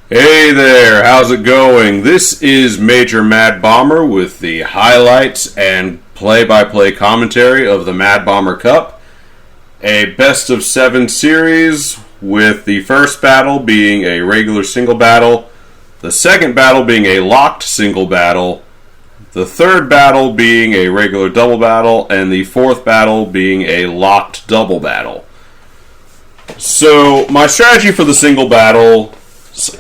Hey there, how's it going? This is MajorMadBomber with the highlights and play-by-play commentary of the Mad Bomber Cup. A best of 7 series with the first battle being a regular single battle, the second battle being a locked single battle, the third battle being a regular double battle, and the fourth battle being a locked double battle. So, my strategy for the single battle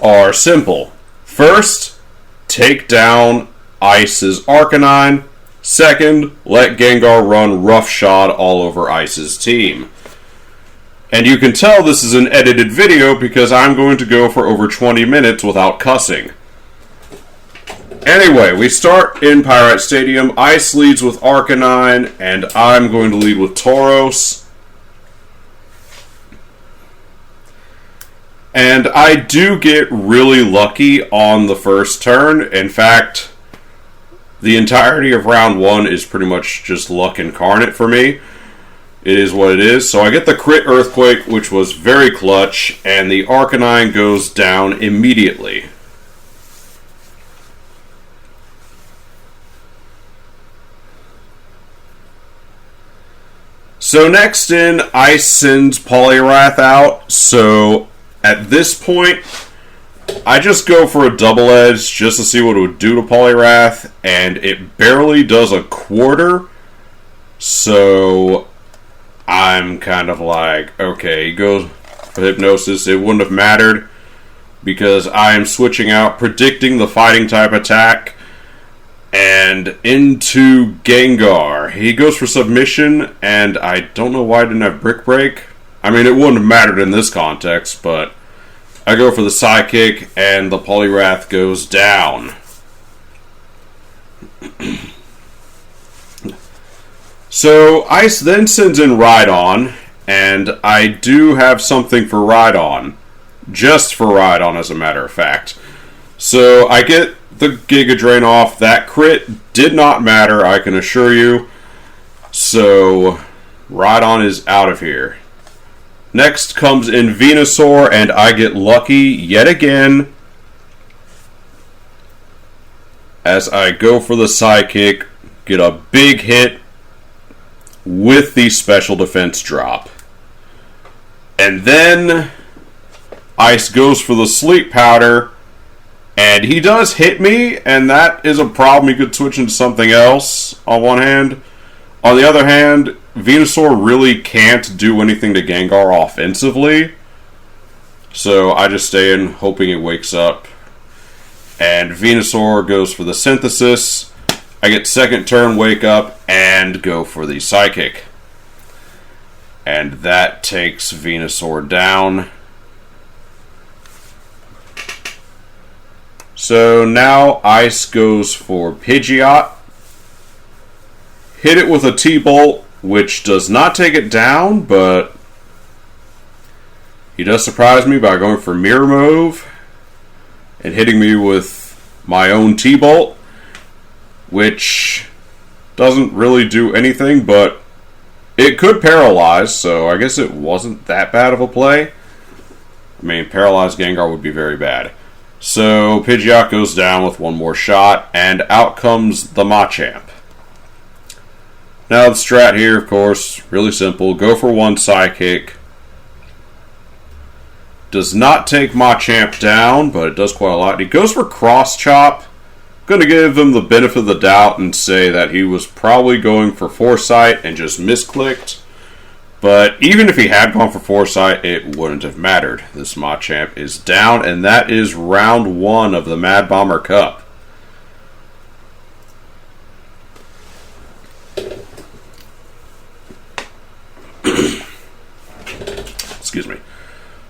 are simple. First, take down Ice's Arcanine. Second, let Gengar run roughshod all over Ice's team. And you can tell this is an edited video because I'm going to go for over 20 minutes without cussing. Anyway, we start in Pyrite Stadium. Ice leads with Arcanine, and I'm going to lead with Tauros. And I do get really lucky on the first turn. In fact, the entirety of round 1 is pretty much just luck incarnate for me. It is what it is. So I get the crit Earthquake, which was very clutch, and the Arcanine goes down immediately. So next in, Ice sends Poliwrath out, so at this point, I just go for a double edge just to see what it would do to Poliwrath, and it barely does a quarter, so I'm kind of like, okay, he goes for Hypnosis. It wouldn't have mattered because I am switching out, predicting the fighting type attack, and into Gengar. He goes for Submission, and I don't know why I didn't have Brick Break. I mean, it wouldn't have mattered in this context, but I go for the Psychic, and the Poliwrath goes down. So, Ice then sends in Rhydon, and I do have something for Rhydon. Just for Rhydon, as a matter of fact. So, I get the Giga Drain off. That crit did not matter, I can assure you. So, Rhydon is out of here. Next comes in Venusaur, and I get lucky yet again as I go for the Psychic, get a big hit with the Special Defense drop. And then Ice goes for the Sleep Powder, and he does hit me, and that is a problem. He could switch into something else on one hand. On the other hand, Venusaur really can't do anything to Gengar offensively. So I just stay in, hoping it wakes up. And Venusaur goes for the Synthesis. I get second turn Wake Up and go for the Psychic. And that takes Venusaur down. So now Ice goes for Pidgeot. Hit it with a T-Bolt, which does not take it down, but he does surprise me by going for Mirror Move and hitting me with my own T-Bolt, which doesn't really do anything, but it could paralyze, so I guess it wasn't that bad of a play. I mean, paralyzed Gengar would be very bad. So Pidgeot goes down with one more shot, and out comes the Machamp. Now the strat here, of course, really simple. Go for one Psychic. Does not take Machamp down, but it does quite a lot. He goes for Cross Chop. Going to give him the benefit of the doubt and say that he was probably going for Foresight and just misclicked. But even if he had gone for Foresight, it wouldn't have mattered. This Machamp is down, and that is round 1 of the Mad Bomber Cup. Excuse me.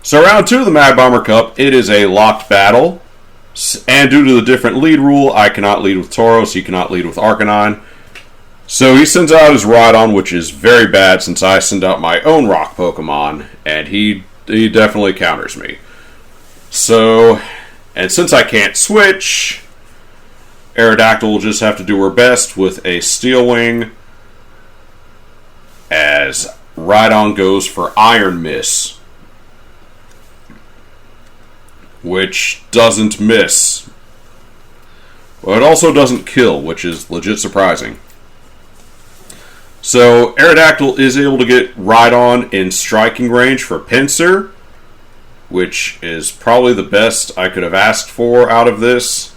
So round 2 of the Mad Bomber Cup, it is a locked battle. And due to the different lead rule, I cannot lead with Tauros, he cannot lead with Arcanine. So he sends out his Rhydon, which is very bad since I send out my own rock Pokemon, and he definitely counters me. So, and since I can't switch, Aerodactyl will just have to do her best with a Steel Wing, as Rhydon goes for Iron Miss. which doesn't miss. But it also doesn't kill, which is legit surprising. So Aerodactyl is able to get Rhydon in striking range for Pinsir, which is probably the best I could have asked for out of this,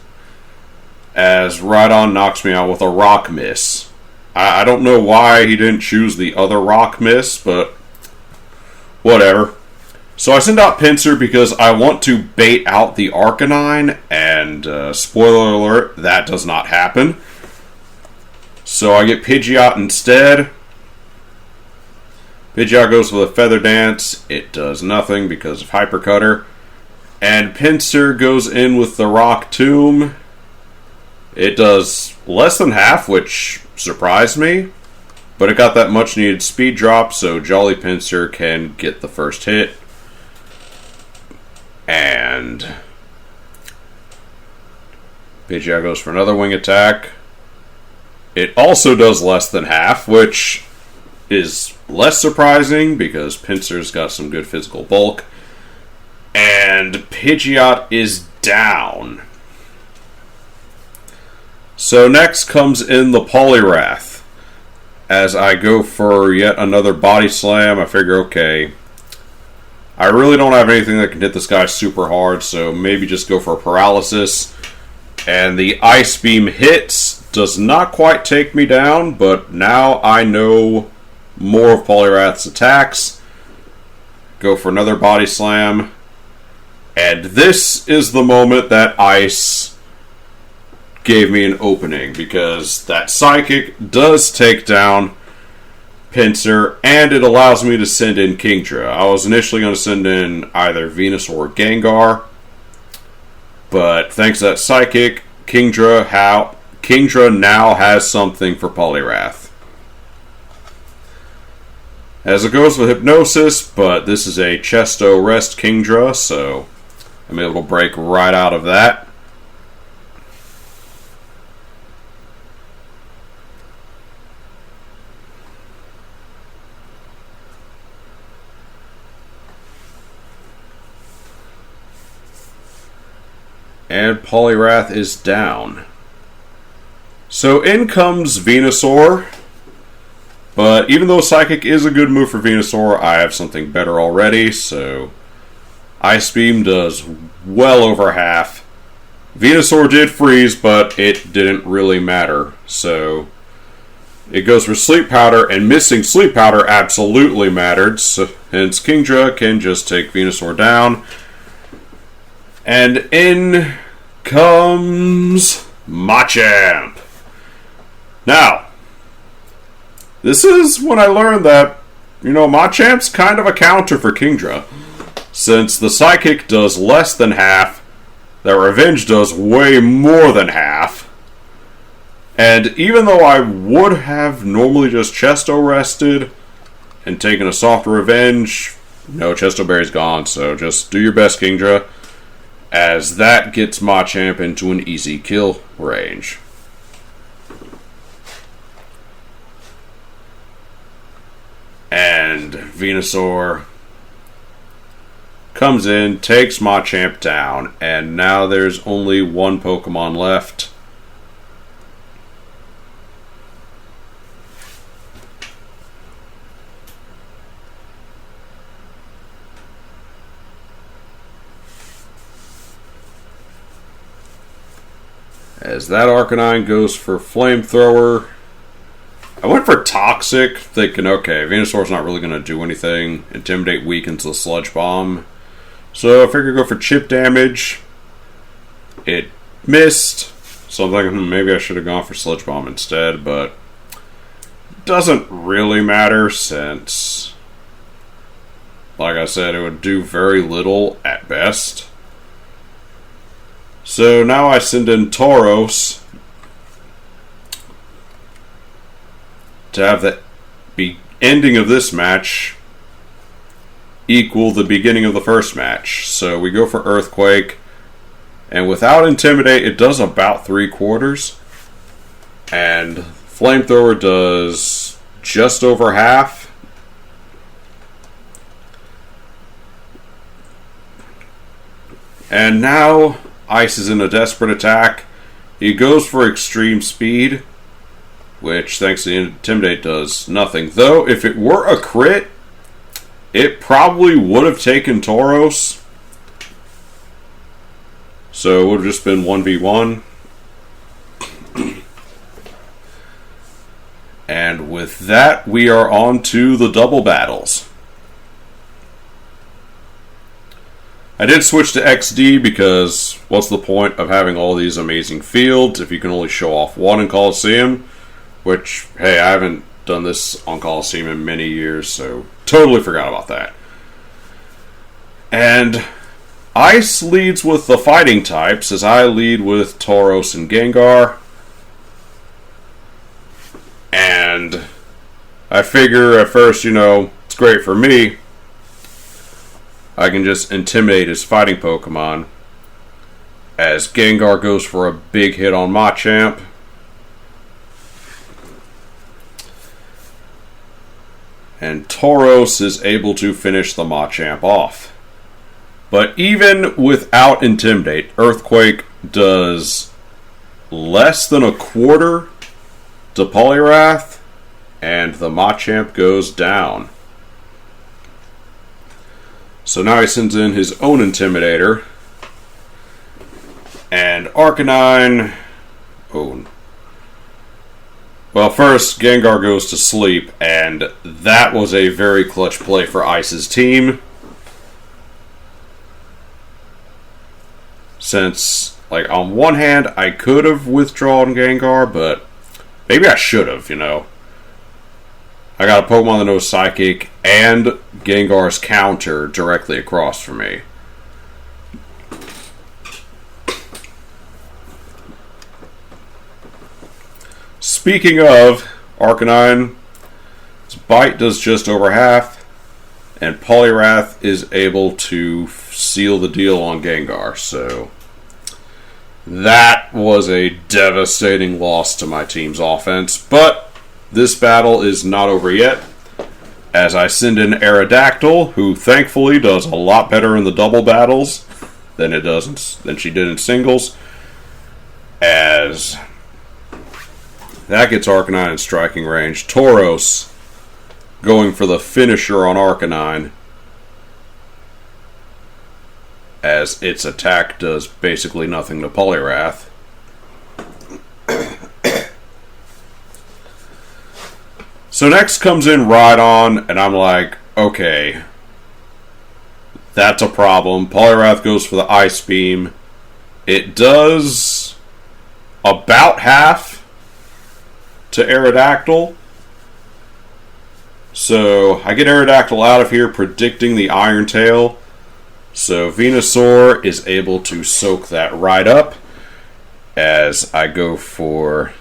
as Rhydon knocks me out with a Rock Miss. I don't know why he didn't choose the other Rock Miss, but whatever. So I send out Pinsir because I want to bait out the Arcanine, and spoiler alert, that does not happen. So I get Pidgeot instead. Pidgeot goes with a Feather Dance. It does nothing because of Hyper Cutter. And Pinsir goes in with the Rock Tomb. It does less than half, which surprised me. But it got that much needed speed drop, so Jolly Pinsir can get the first hit. And Pidgeot goes for another wing attack. It also does less than half, which is less surprising because Pinsir's got some good physical bulk. And Pidgeot is down. So next comes in the Poliwrath. As I go for yet another Body Slam, I figure, okay, I really don't have anything that can hit this guy super hard, so maybe just go for a Paralysis. And the Ice Beam hits. Does not quite take me down, but now I know more of Poliwrath's attacks. Go for another Body Slam. And this is the moment that Ice gave me an opening, because that Psychic does take down Pinsir, and it allows me to send in Kingdra. I was initially going to send in either Venusaur or Gengar, but thanks to that Psychic, Kingdra now has something for Poliwrath. As it goes with Hypnosis, but this is a Chesto Rest Kingdra, so I'm able to break right out of that. And Poliwrath is down. So in comes Venusaur. But even though Psychic is a good move for Venusaur, I have something better already. So Ice Beam does well over half. Venusaur did freeze, but it didn't really matter. So it goes for Sleep Powder, and missing Sleep Powder absolutely mattered. So hence Kingdra can just take Venusaur down. And in comes Machamp. Now, this is when I learned that, Machamp's kind of a counter for Kingdra. Since the Psychic does less than half, the Revenge does way more than half. And even though I would have normally just Chesto rested and taken a soft Revenge, no, Chesto Berry's gone, so just do your best, Kingdra, as that gets Machamp into an easy kill range. And Venusaur comes in, takes Machamp down, and now there's only one Pokemon left. As that Arcanine goes for Flamethrower. I went for Toxic, thinking, okay, Venusaur's not really going to do anything. Intimidate weakens the Sludge Bomb. So I figured go for Chip Damage. It missed. So I'm thinking, maybe I should have gone for Sludge Bomb instead, but it doesn't really matter since, like I said, it would do very little at best. So now I send in Tauros to have the ending of this match equal the beginning of the first match. So we go for Earthquake, and without Intimidate, it does about 3/4, and Flamethrower does just over half. And now Ice is in a desperate attack. He goes for extreme speed, which thanks to Intimidate does nothing. Though, if it were a crit, it probably would have taken Tauros. So it would have just been 1v1. And with that, we are on to the double battles. I did switch to XD because what's the point of having all these amazing fields if you can only show off one in Coliseum? Which, hey, I haven't done this on Coliseum in many years, so totally forgot about that. And Ice leads with the fighting types, as I lead with Tauros and Gengar. And I figure at first, it's great for me. I can just intimidate his fighting Pokemon. As Gengar goes for a big hit on Machamp. And Tauros is able to finish the Machamp off. But even without Intimidate, Earthquake does less than a quarter to Poliwrath, and the Machamp goes down. So now he sends in his own Intimidator, and Arcanine... Oh. Well, first, Gengar goes to sleep, and that was a very clutch play for Ice's team. Since, on one hand, I could have withdrawn Gengar, but maybe I should have, I got a Pokemon that knows Psychic and Gengar's counter directly across from me. Speaking of Arcanine, its bite does just over half, and Poliwrath is able to seal the deal on Gengar, so that was a devastating loss to my team's offense, but this battle is not over yet, as I send in Aerodactyl, who thankfully does a lot better in the double battles than she did in singles, as that gets Arcanine in striking range. Tauros going for the finisher on Arcanine, as its attack does basically nothing to Poliwrath. So next comes in Rhydon, and I'm like, okay, that's a problem. Poliwrath goes for the Ice Beam. It does about half to Aerodactyl. So I get Aerodactyl out of here, predicting the Iron Tail. So Venusaur is able to soak that right up, as I go for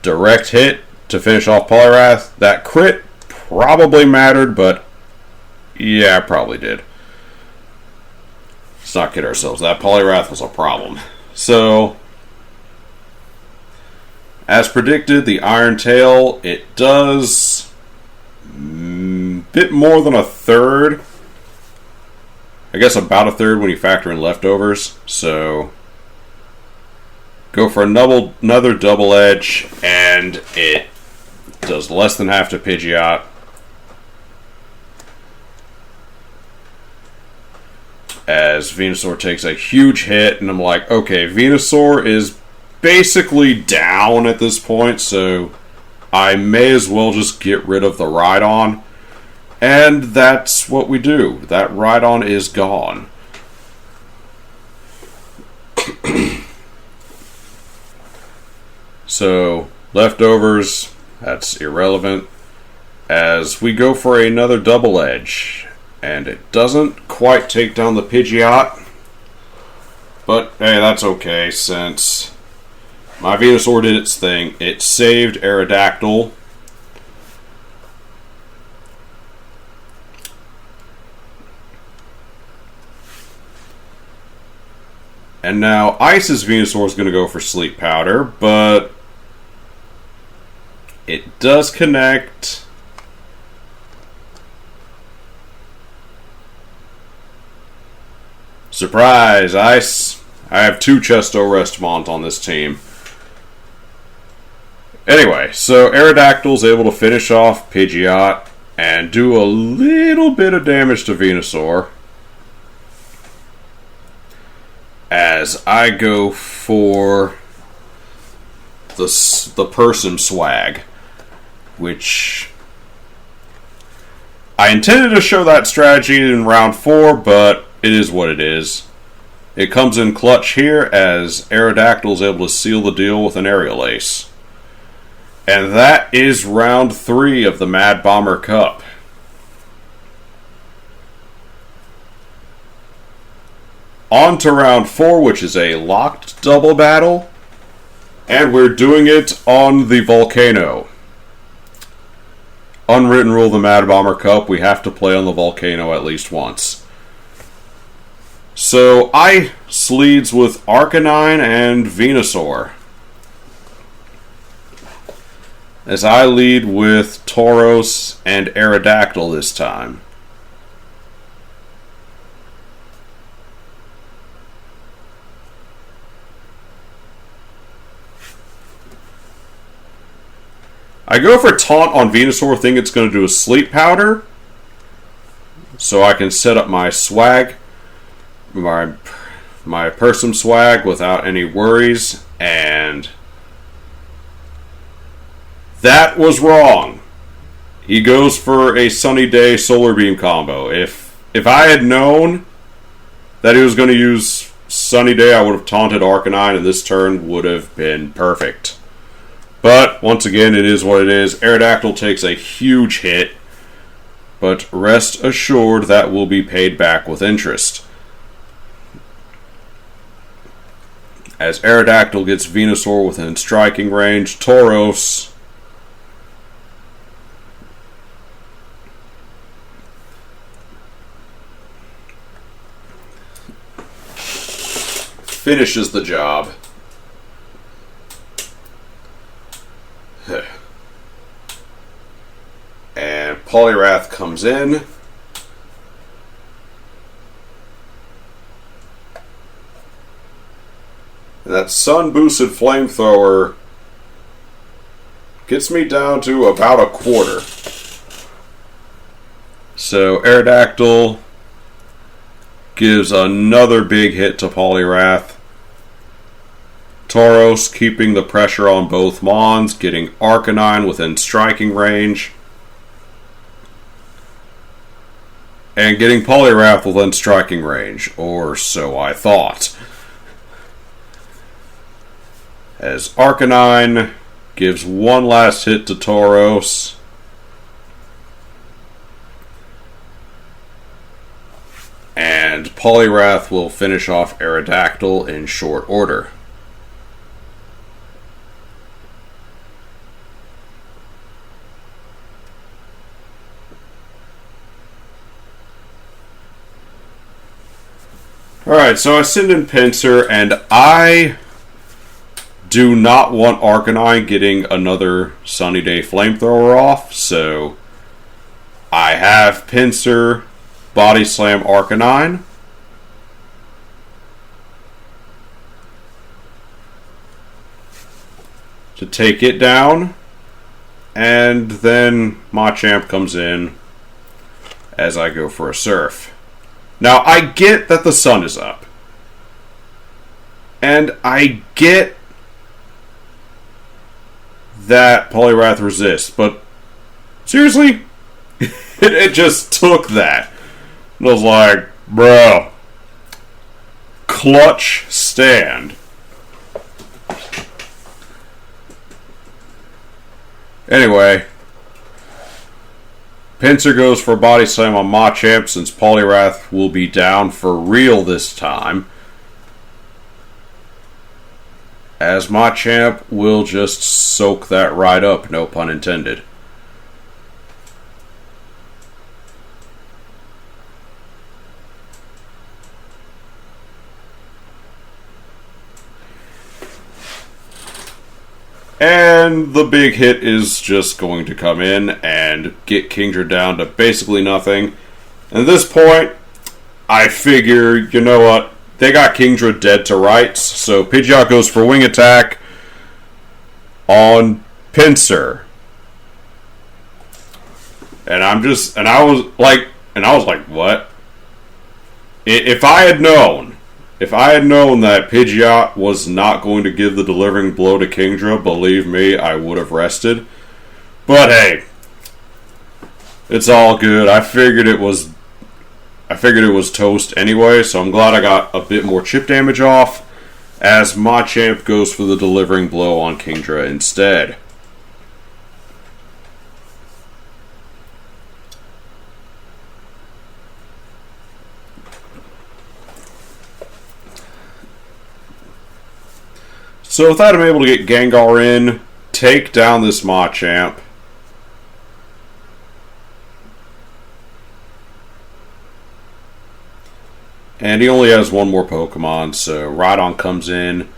direct hit to finish off Poliwrath. That crit probably mattered, but yeah, it probably did. Let's not kid ourselves. That Poliwrath was a problem. So, as predicted, the Iron Tail, it does bit more than a third. I guess about a third when you factor in leftovers. So, go for another double edge, and it does less than half to Pidgeot. As Venusaur takes a huge hit, and I'm like, okay, Venusaur is basically down at this point, so I may as well just get rid of the Rhydon. And that's what we do. That Rhydon is gone. So, leftovers, that's irrelevant. As we go for another double edge. And it doesn't quite take down the Pidgeot. But, hey, that's okay, since my Venusaur did its thing. It saved Aerodactyl. And now Ice's Venusaur is going to go for Sleep Powder, but it does connect. Surprise, Ice. I have 2 Chesto Restamont on this team. Anyway, so Aerodactyl's able to finish off Pidgeot and do a little bit of damage to Venusaur. As I go for the Person Swag, which I intended to show that strategy in round 4, but it is what it is. It comes in clutch here as Aerodactyl is able to seal the deal with an Aerial Ace. And that is round 3 of the Mad Bomber Cup. On to round 4, which is a locked double battle. And we're doing it on the Volcano. Unwritten rule of the Mad Bomber Cup, we have to play on the Volcano at least once. So, Ice leads with Arcanine and Venusaur. As I lead with Tauros and Aerodactyl this time. I go for Taunt on Venusaur, thinking it's going to do a Sleep Powder. So I can set up my swag, my Person Swag without any worries. And that was wrong. He goes for a Sunny Day Solar Beam combo. If I had known that he was going to use Sunny Day, I would have taunted Arcanine, and this turn would have been perfect. But, once again, it is what it is. Aerodactyl takes a huge hit, but rest assured that will be paid back with interest. As Aerodactyl gets Venusaur within striking range, Tauros finishes the job. And Poliwrath comes in. And that sun-boosted flamethrower gets me down to about a quarter. So Aerodactyl gives another big hit to Poliwrath. Tauros keeping the pressure on both Mons, getting Arcanine within striking range. And getting Poliwrath within striking range, or so I thought. As Arcanine gives one last hit to Tauros. And Poliwrath will finish off Aerodactyl in short order. Alright, so I send in Pinsir, and I do not want Arcanine getting another Sunny Day Flamethrower off, so I have Pinsir Body Slam Arcanine. To take it down, and then Machamp comes in as I go for a Surf. Now, I get that the sun is up. And I get that Poliwrath resists, but seriously? it just took that. And I was like, bro. Clutch stand. Anyway. Pinsir goes for Body Slam on Machamp since Poliwrath will be down for real this time. As Machamp will just soak that right up, no pun intended. And the big hit is just going to come in and get Kingdra down to basically nothing. And at this point, I figure, you know what? They got Kingdra dead to rights, so Pidgeot goes for wing attack on Pinsir. And I was like, what? If I had known that Pidgeot was not going to give the delivering blow to Kingdra, believe me, I would have rested. But hey, it's all good. I figured it was toast anyway, so I'm glad I got a bit more chip damage off, as Machamp goes for the delivering blow on Kingdra instead. So with that, I'm able to get Gengar in, take down this Machamp. And he only has one more Pokemon, so Rhydon comes in.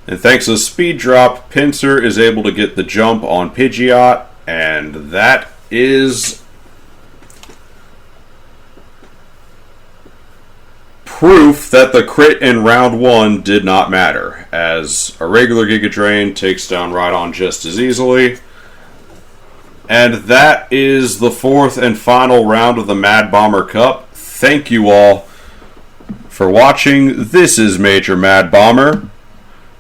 And thanks to the speed drop, Pinsir is able to get the jump on Pidgeot, and that is proof that the crit in round 1 did not matter, as a regular Giga Drain takes down Rhydon just as easily. And that is the 4th and final round of the Mad Bomber Cup. Thank you all for watching. This is Major Mad Bomber.